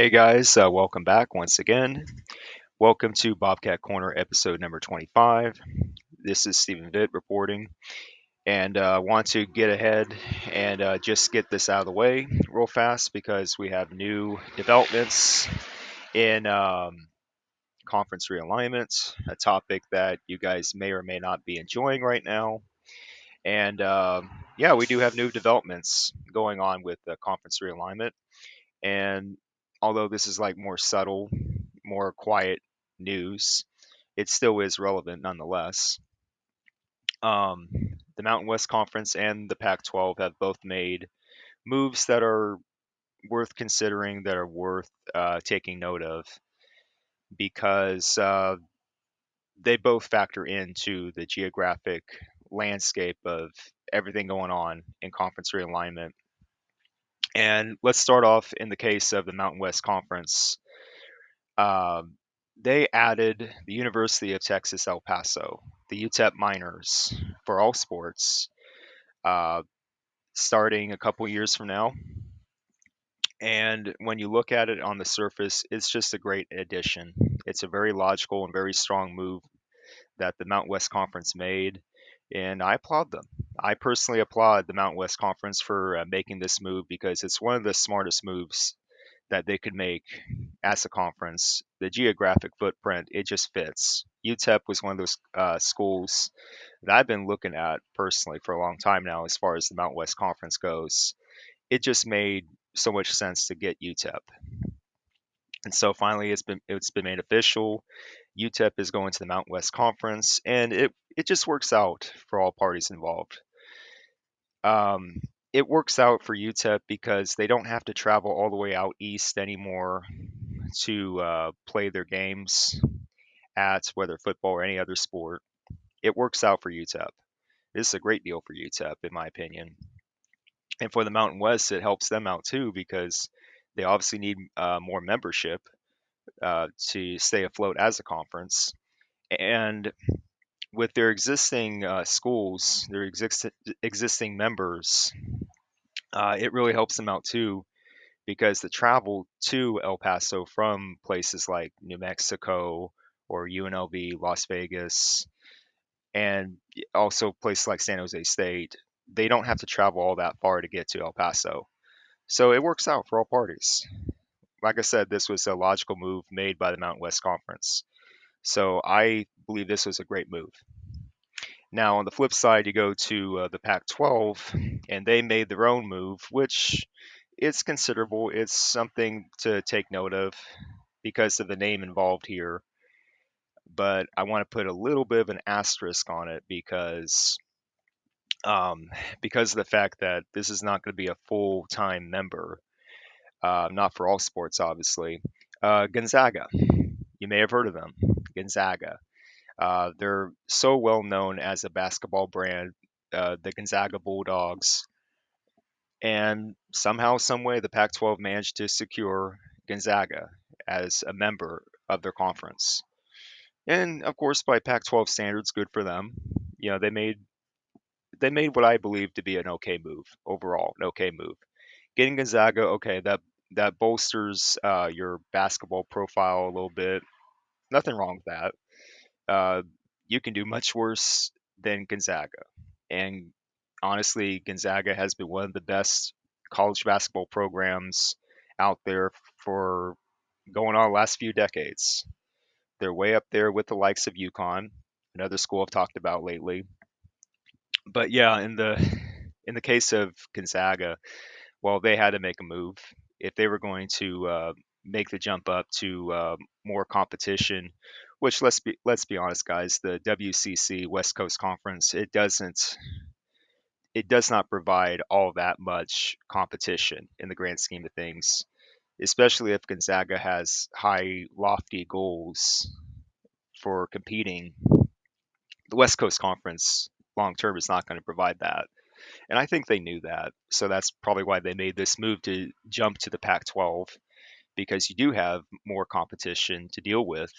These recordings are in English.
Hey guys, welcome back once again. Welcome to Bobcat Corner episode number 25. This is Stephen Vitt reporting, and want to get ahead and just get this out of the way real fast because we have new developments in conference realignment, a topic that you guys may or may not be enjoying right now. And yeah, we do have new developments going on with the conference realignment. And although this is like more subtle, more quiet news, it still is relevant nonetheless. Um, the Mountain West Conference and the Pac-12 have both made moves that are worth considering, that are worth taking note of, because they both factor into the geographic landscape of everything going on in conference realignment. And let's start off in the case of the Mountain West Conference. Um, they added the University of Texas El Paso, the UTEP minors, for all sports, uh, starting a couple years from now. And when you look at it on the surface, it's just a great addition. It's a very logical and very strong move that the Mountain West Conference made, and I applaud them. I personally applaud the Mountain West Conference for making this move because it's one of the smartest moves that they could make as a conference. The geographic footprint, it just fits. UTEP was one of those schools that I've been looking at personally for a long time now as far as the Mountain West Conference goes. It just made so much sense to get UTEP. And so finally it's been made official. UTEP is going to the Mountain West Conference, and it just works out for all parties involved. Um, it works out for UTEP because they don't have to travel all the way out east anymore to play their games at whether football or any other sport. It works out for UTEP. This is a great deal for UTEP, in my opinion. And for the Mountain West, it helps them out too because they obviously need more membership to stay afloat as a conference. And with their existing schools, their existing members, it really helps them out too because the travel to El Paso from places like New Mexico or UNLV, Las Vegas, and also places like San Jose State, they don't have to travel all that far to get to El Paso. So it works out for all parties. Like I said, this was a logical move made by the Mountain West Conference. So I believe this was a great move. Now, on the flip side, you go to the Pac 12, and they made their own move, which it's considerable. It's something to take note of because of the name involved here. But I want to put a little bit of an asterisk on it um, because of the fact that this is not going to be a full time member, not for all sports, obviously. Gonzaga, you may have heard of them. Gonzaga. They're so well known as a basketball brand, the Gonzaga Bulldogs. And somehow, some way, the Pac-12 managed to secure Gonzaga as a member of their conference. And of course, by Pac-12 standards, good for them. You know, they made what I believe to be an okay move overall, an okay move. Getting Gonzaga, okay, that bolsters your basketball profile a little bit. Nothing wrong with that. Uh, you can do much worse than Gonzaga. And honestly, Gonzaga has been one of the best college basketball programs out there for going on the last few decades. They're way up there with the likes of UConn, another school I've talked about lately. But yeah, in the case of Gonzaga, well, they had to make a move if they were going to make the jump up to more competition. Which let's be honest, guys, the WCC West Coast Conference it does not provide all that much competition in the grand scheme of things, especially if Gonzaga has high, lofty goals for competing. The West Coast Conference long term is not going to provide that. And I think they knew that. So that's probably why they made this move to jump to the Pac 12 because you do have more competition to deal with.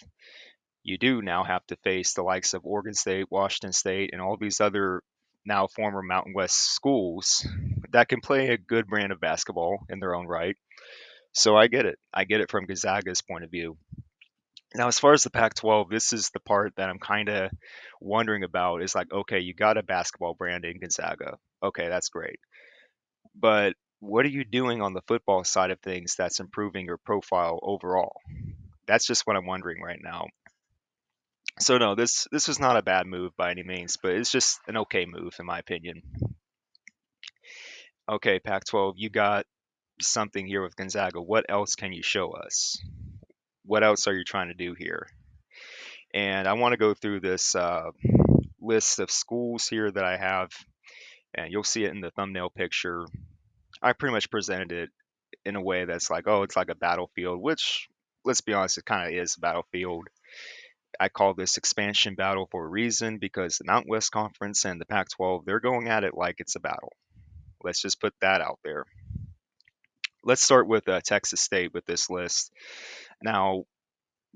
You do now have to face the likes of Oregon State, Washington State, and all these other now former Mountain West schools that can play a good brand of basketball in their own right. So I get it. I get it from Gonzaga's point of view. Now, as far as the Pac-12, this is the part that I'm kind of wondering about. Is like, okay, you got a basketball brand in Gonzaga. Okay, that's great. But what are you doing on the football side of things that's improving your profile overall? That's just what I'm wondering right now. So no, this was not a bad move by any means, but it's just an okay move in my opinion. Okay, Pac-12, you got something here with Gonzaga. What else can you show us? What else are you trying to do here? And I want to go through this list of schools here that I have, and you'll see it in the thumbnail picture. I pretty much presented it in a way that's like, oh, it's like a battlefield, which, let's be honest, it kind of is a battlefield. I call this expansion battle for a reason because the Mountain West Conference and the Pac 12, they're going at it like it's a battle. Let's just put that out there. Let's start with Texas State with this list. Now,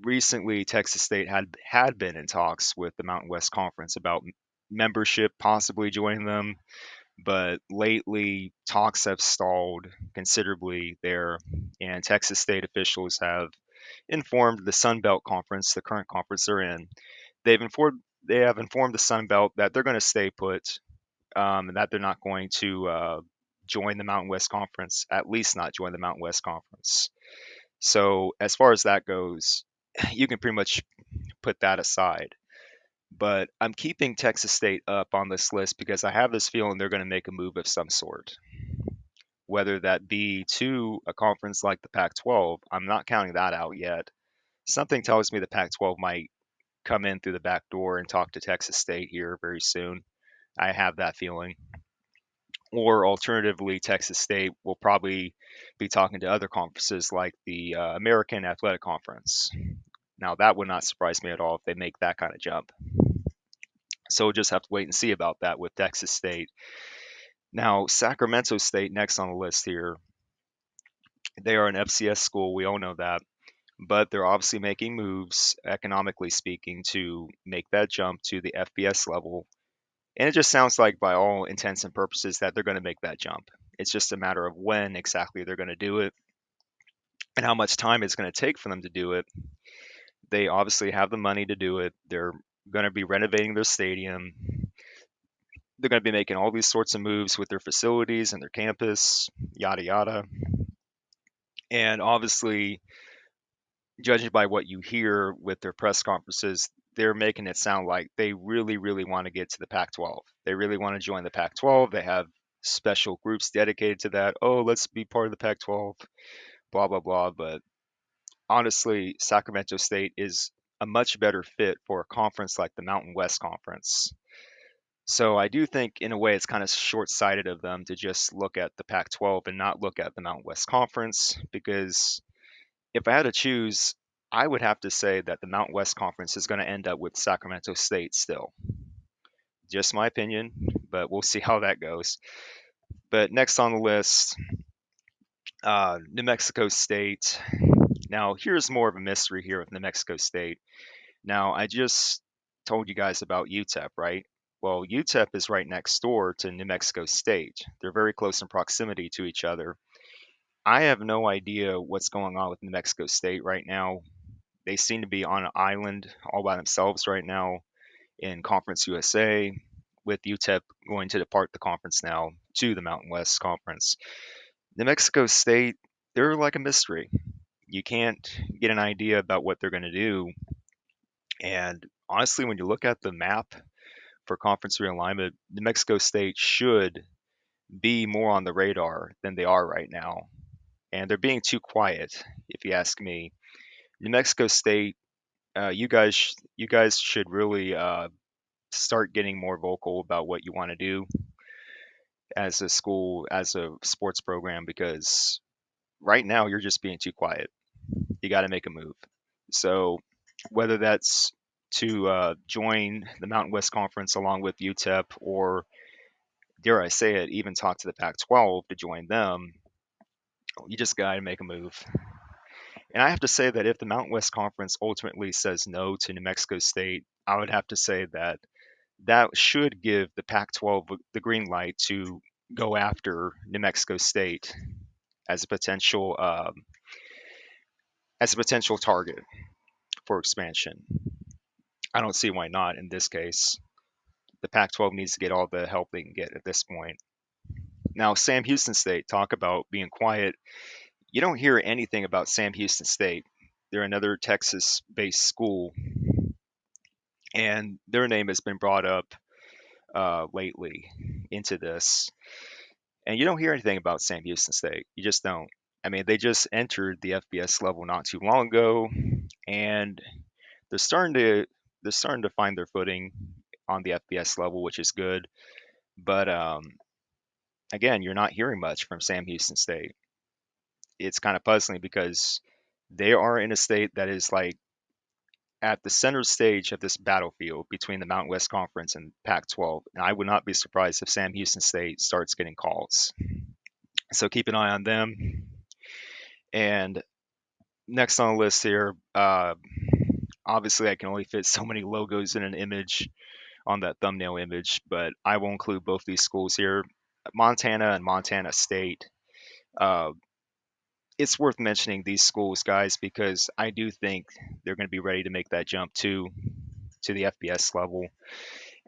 recently, Texas State had been in talks with the Mountain West Conference about membership, possibly joining them, but lately talks have stalled considerably there, and Texas State officials have informed the Sun Belt Conference, the current conference they're in, they have informed the Sun Belt that they're going to stay put, and that they're not going to join the Mountain West Conference, at least not join the Mountain West Conference. So as far as that goes, you can pretty much put that aside. But I'm keeping Texas State up on this list because I have this feeling they're going to make a move of some sort, whether that be to a conference like the Pac 12. I'm not counting that out yet. Something tells me the Pac 12 might come in through the back door and talk to Texas State here very soon. I have that feeling. Or alternatively, Texas State will probably be talking to other conferences like the American Athletic Conference. Now, that would not surprise me at all if they make that kind of jump. So we'll just have to wait and see about that with Texas State. Now, Sacramento State, next on the list here, they are an FCS school. We all know that. But they're obviously making moves, economically speaking, to make that jump to the FBS level. And it just sounds like, by all intents and purposes, that they're going to make that jump. It's just a matter of when exactly they're going to do it and how much time it's going to take for them to do it. They obviously have the money to do it. They're going to be renovating their stadium. They're going to be making all these sorts of moves with their facilities and their campus, yada, yada. And obviously, judging by what you hear with their press conferences, they're making it sound like they really, really want to get to the Pac 12. They really want to join the Pac 12. They have special groups dedicated to that. Oh, let's be part of the Pac 12, blah, blah, blah. But honestly, Sacramento State is a much better fit for a conference like the Mountain West Conference. So I do think, in a way, it's kind of short sighted of them to just look at the Pac 12 and not look at the Mountain West Conference because if I had to choose, I would have to say that the Mountain West Conference is going to end up with Sacramento State still. Just my opinion, but we'll see how that goes. But next on the list, New Mexico State. Now, here's more of a mystery here with New Mexico State. Now, I just told you guys about UTEP, right? Well, UTEP is right next door to New Mexico State. They're very close in proximity to each other. I have no idea what's going on with New Mexico State right now. They seem to be on an island all by themselves right now in Conference USA, with UTEP going to depart the conference now to the Mountain West Conference. New Mexico State, they're like a mystery. You can't get an idea about what they're going to do. And honestly, when you look at the map for conference realignment, New Mexico State should be more on the radar than they are right now. And they're being too quiet, if you ask me. New Mexico State, you guys should really start getting more vocal about what you want to do as a school, as a sports program, because right now you're just being too quiet. You got to make a move. So whether that's to join the Mountain West Conference along with UTEP, or dare I say it, even talk to the Pac-12 to join them, you just got to make a move. And I have to say that if the Mountain West Conference ultimately says no to New Mexico State, I would have to say that that should give the Pac-12 the green light to go after New Mexico State as a potential as a potential target for expansion. I don't see why not in this case. The Pac-12 needs to get all the help they can get at this point. Now, Sam Houston State, talk about being quiet. You don't hear anything about Sam Houston State. They're another Texas-based school, and their name has been brought up lately into this. And you don't hear anything about Sam Houston State. You just don't. I mean, they just entered the FBS level not too long ago, and they're starting to find their footing on the FBS level, which is good. But again, you're not hearing much from Sam Houston State. It's kind of puzzling because they are in a state that is like at the center stage of this battlefield between the Mountain West Conference and Pac-12. And I would not be surprised if Sam Houston State starts getting calls. So keep an eye on them. And next on the list here, obviously I can only fit so many logos in an image on that thumbnail image, but I will include both these schools here, Montana and Montana State. Uh, it's worth mentioning these schools, guys, because I do think they're going to be ready to make that jump to the FBS level.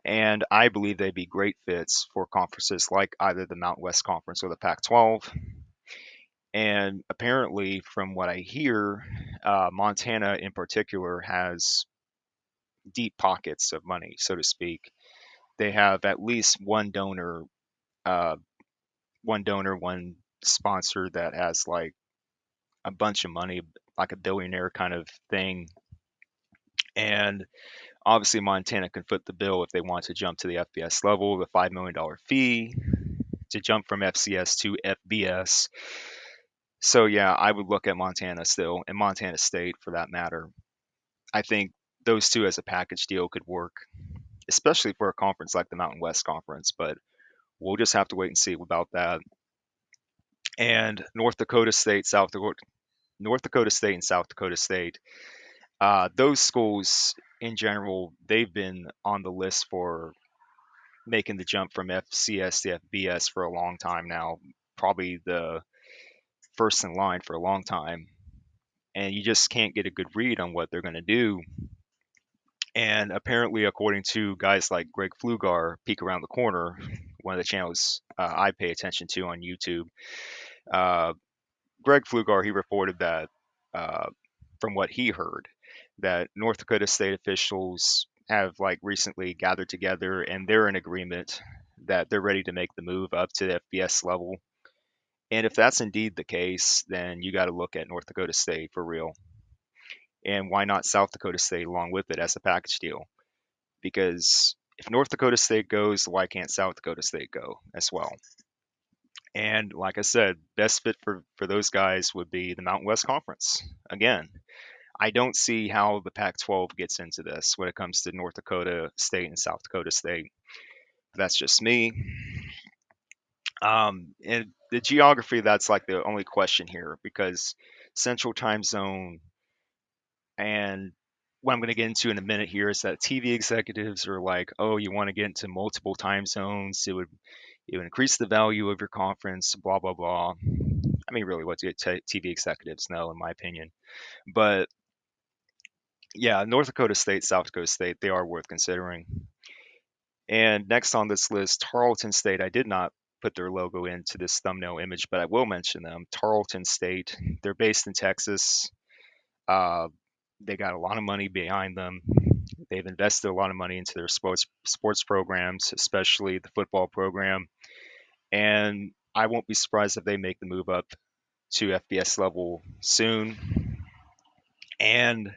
And I believe they'd be great fits for conferences like either the Mountain West Conference or the Pac-12. And apparently, from what I hear, Montana in particular has deep pockets of money, so to speak. They have at least uh, one sponsor that has like a bunch of money, like a billionaire kind of thing. And obviously, Montana can foot the bill if they want to jump to the FBS level, the $5 million fee to jump from FCS to FBS. So yeah, I would look at Montana still, and Montana State for that matter. I think those two as a package deal could work, especially for a conference like the Mountain West Conference. But we'll just have to wait and see about that. And North Dakota State, and South Dakota State. Those schools in general, they've been on the list for making the jump from FCS to FBS for a long time now. Probably the first in line for a long time. And you just can't get a good read on what they're going to do. And apparently, according to guys like Greg Flugar, Peek Around the Corner, one of the channels I pay attention to on YouTube, uh, Greg Flugar, he reported that uh, from what he heard, that North Dakota state officials have like recently gathered together and they're in agreement that they're ready to make the move up to the FBS level. And if that's indeed the case, then you got to look at North Dakota State for real. And why not South Dakota State along with it as a package deal? Because if North Dakota State goes, why can't South Dakota State go as well? And like I said, best fit for those guys would be the Mountain West Conference. Again, I don't see how the Pac-12 gets into this when it comes to North Dakota State and South Dakota State. That's just me. And the geography, that's like the only question here because Central Time Zone and what I'm going to get into in a minute here is that TV executives are like, oh, you want to get into multiple time zones. It would increase the value of your conference, blah, blah, blah. I mean, really, what do TV executives know, in my opinion? But yeah, North Dakota State, South Dakota State, they are worth considering. And next on this list, Tarleton State. I did not put their logo into this thumbnail image, but I will mention them. Tarleton State, they're based in Texas. Uh, they got a lot of money behind them. They've invested a lot of money into their sports programs, especially the football program. And I won't be surprised if they make the move up to FBS level soon. And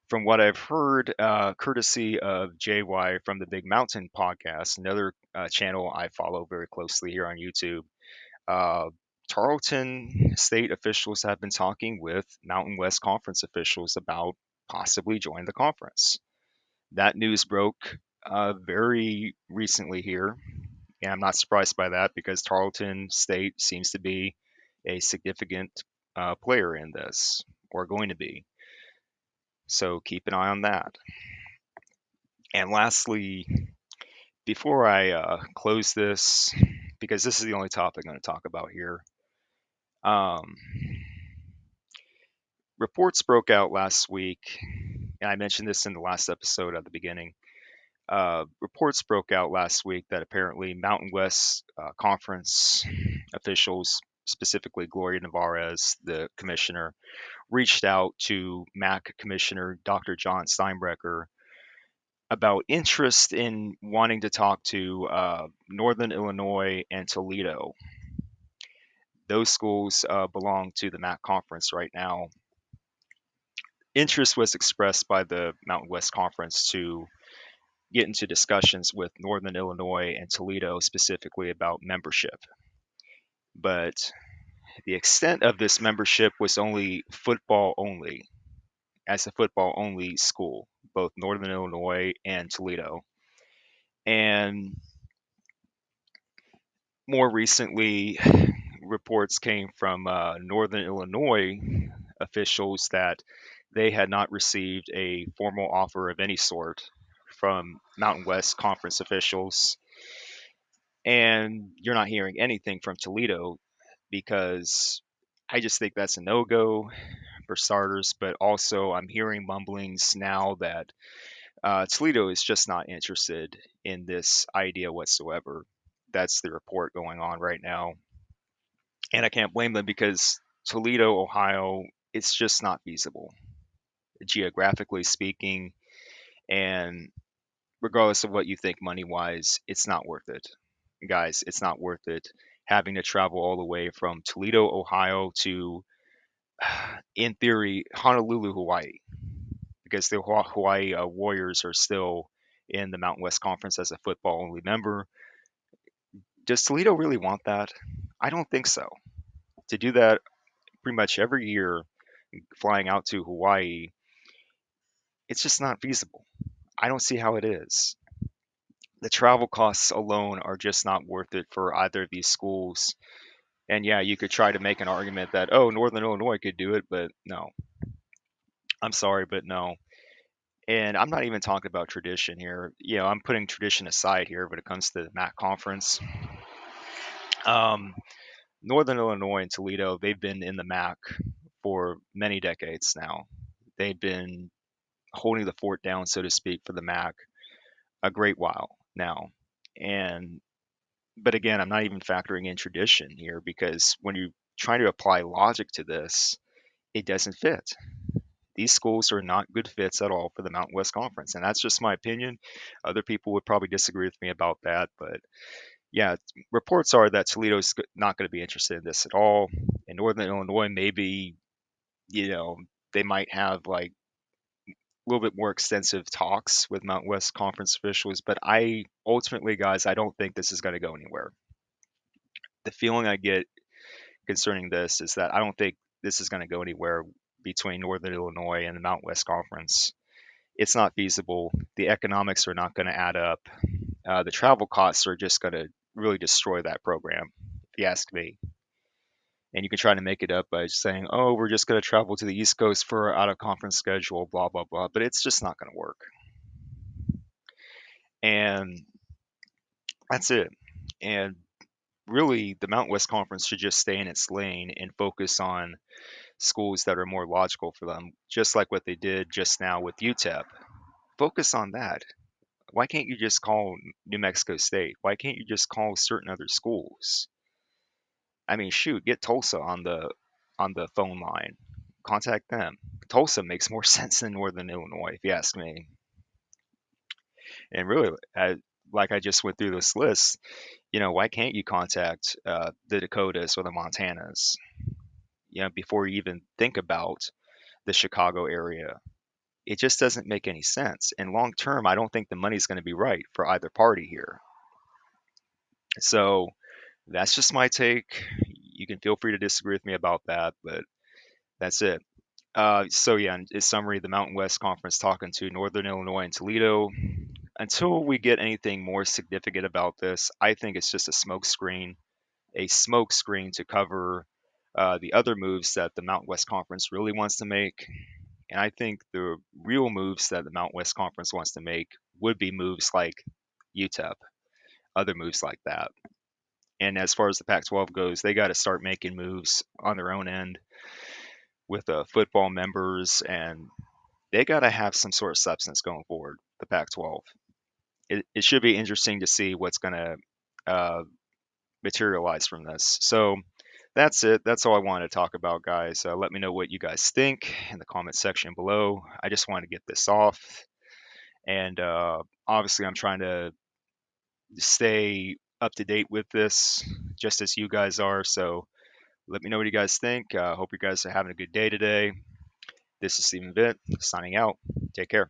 from what I've heard, courtesy of JY from the Big Mountain podcast, another channel I follow very closely here on YouTube, uh, Tarleton State officials have been talking with Mountain West Conference officials about possibly joining the conference. That news broke very recently here, and I'm not surprised by that because Tarleton State seems to be a significant player in this, or going to be. So keep an eye on that. And lastly, before I close this, because this is the only topic I'm going to talk about here, um, Reports broke out last week, and I mentioned this in the last episode at the beginning. Reports broke out last week that apparently Mountain West Conference officials, specifically Gloria Nevarez, the commissioner, reached out to MAC Commissioner Dr. John Steinbrecher about interest in wanting to talk to Northern Illinois and Toledo. Those schools belong to the MAC conference right now. Interest was expressed by the Mountain West Conference to get into discussions with Northern Illinois and Toledo specifically about membership. But the extent of this membership was only football only, as a football only school, both Northern Illinois and Toledo. And more recently, reports came from Northern Illinois officials that they had not received a formal offer of any sort from Mountain West Conference officials. And you're not hearing anything from Toledo because I just think that's a no go for starters. But also, I'm hearing mumblings now that Toledo is just not interested in this idea whatsoever. That's the report going on right now. And I can't blame them because Toledo, Ohio, it's just not feasible, geographically speaking. And regardless of what you think money wise, it's not worth it. Guys, it's not worth it having to travel all the way from Toledo, Ohio to, in theory, Honolulu, Hawaii, because the Hawaii Warriors are still in the Mountain West Conference as a football only member. Does Toledo really want that? I don't think so. To do that pretty much every year, flying out to Hawaii, it's just not feasible. I don't see how it is. The travel costs alone are just not worth it for either of these schools. And yeah, you could try to make an argument that, oh, Northern Illinois could do it, but no. I'm sorry, but no. And I'm not even talking about tradition here. I'm putting tradition aside here when it comes to the MAC conference. Um, Northern Illinois and Toledo, they've been in the MAC for many decades now. They've been holding the fort down, so to speak, for the MAC a great while now. And but again, I'm not even factoring in tradition here because when you try to apply logic to this, it doesn't fit. These schools are not good fits at all for the Mountain West Conference, and that's just my opinion. Other people would probably disagree with me about that, but yeah, reports are that Toledo's not going to be interested in this at all. In Northern Illinois, maybe you know they might have like a little bit more extensive talks with Mountain West Conference officials, but I ultimately, guys, I don't think this is going to go anywhere. The feeling I get concerning this is that I don't think this is going to go anywhere between Northern Illinois and the Mountain West Conference. It's not feasible. The economics are not going to add up. The travel costs are just going to really destroy that program, if you ask me. And you can try to make it up by saying, oh, we're just going to travel to the East Coast for our out of conference schedule, blah, blah, blah. But it's just not going to work. And that's it. And really, the Mountain West Conference should just stay in its lane and focus on schools that are more logical for them, just like what they did just now with UTEP. Focus on that. Why can't you just call New Mexico State? Why can't you just call certain other schools? I mean, shoot, get Tulsa on the phone line. Contact them. Tulsa makes more sense than Northern Illinois, if you ask me. And really, like I just went through this list, why can't you contact the Dakotas or the Montanas? Before you even think about the Chicago area. It just doesn't make any sense. And long term, I don't think the money's going to be right for either party here. So that's just my take. You can feel free to disagree with me about that, but that's it. So yeah, in summary, the Mountain West Conference talking to Northern Illinois and Toledo. Until we get anything more significant about this, I think it's just a smoke screen to cover the other moves that the Mountain West Conference really wants to make. And I think the real moves that the Mountain West Conference wants to make would be moves like UTEP, other moves like that. And as far as the Pac-12 goes, they got to start making moves on their own end. with football members, and they got to have some sort of substance going forward. The Pac-12. It should be interesting to see what's going to uh, materialize from this. So that's it. That's all I wanted to talk about, guys. Let me know what you guys think in the comment section below. I just want to get this off, and obviously, I'm trying to stay up to date with this, just as you guys are. So let me know what you guys think. Hope you guys are having a good day today. This is Stephen Vitt signing out. Take care.